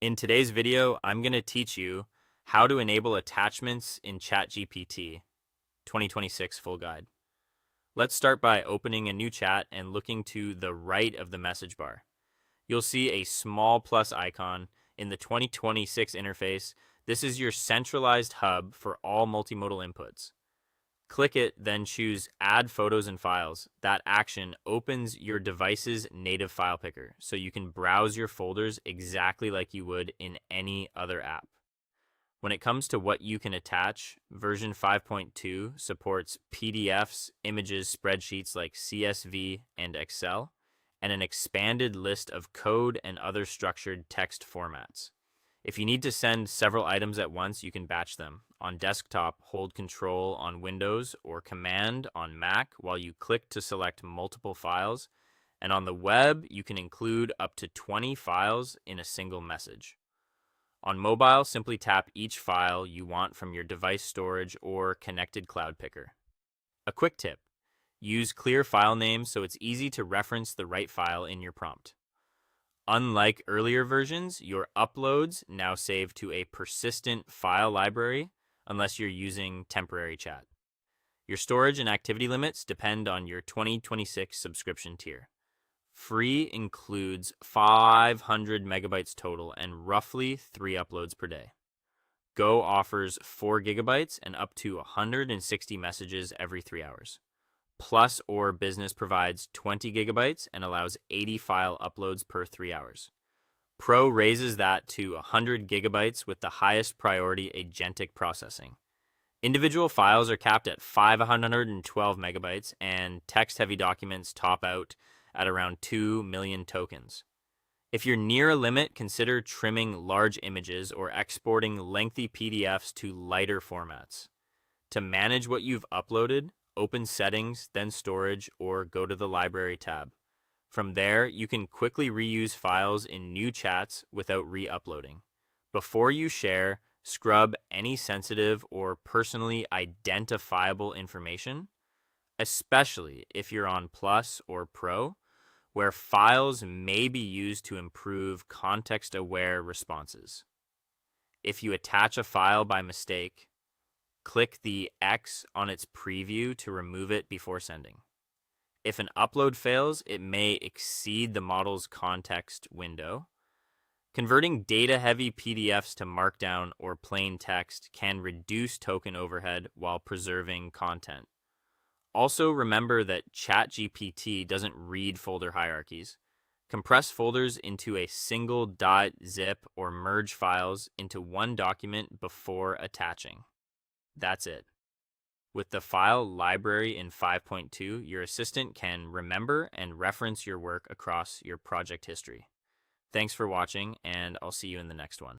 In today's video, I'm going to teach you how to enable attachments in ChatGPT 2026 full guide. Let's start by opening a new chat and looking to the right of the message bar. You'll see a small plus icon in the 2026 interface. This is your centralized hub for all multimodal inputs. Click it, then choose Add Photos and Files. That action opens your device's native file picker, so you can browse your folders exactly like you would in any other app. When it comes to what you can attach, version 5.2 supports PDFs, images, spreadsheets like CSV and Excel, and an expanded list of code and other structured text formats. If you need to send several items at once, you can batch them. On desktop, hold Control on Windows or Command on Mac while you click to select multiple files. And on the web, you can include up to 20 files in a single message. On mobile, simply tap each file you want from your device storage or connected cloud picker. A quick tip: use clear file names so it's easy to reference the right file in your prompt. Unlike earlier versions, your uploads now save to a persistent file library unless you're using temporary chat. Your storage and activity limits depend on your 2026 subscription tier. Free includes 500 megabytes total and roughly 3 uploads per day. Go offers 4 gigabytes and up to 160 messages every 3 hours. Plus or Business provides 20 gigabytes and allows 80 file uploads per 3 hours. Pro raises that to 100 gigabytes with the highest priority agentic processing. Individual files are capped at 512 megabytes, and text-heavy documents top out at around 2 million tokens. If you're near a limit, consider trimming large images or exporting lengthy PDFs to lighter formats. To manage what you've uploaded, open Settings, then Storage, or go to the Library tab. From there, you can quickly reuse files in new chats without re-uploading. Before you share, scrub any sensitive or personally identifiable information, especially if you're on Plus or Pro, where files may be used to improve context-aware responses. If you attach a file by mistake, click the X on its preview to remove it before sending. If an upload fails, it may exceed the model's context window. Converting data-heavy PDFs to Markdown or plain text can reduce token overhead while preserving content. Also, remember that ChatGPT doesn't read folder hierarchies. Compress folders into a single .zip or merge files into one document before attaching. That's it. With the file library in 5.2, your assistant can remember and reference your work across your project history. Thanks for watching, and I'll see you in the next one.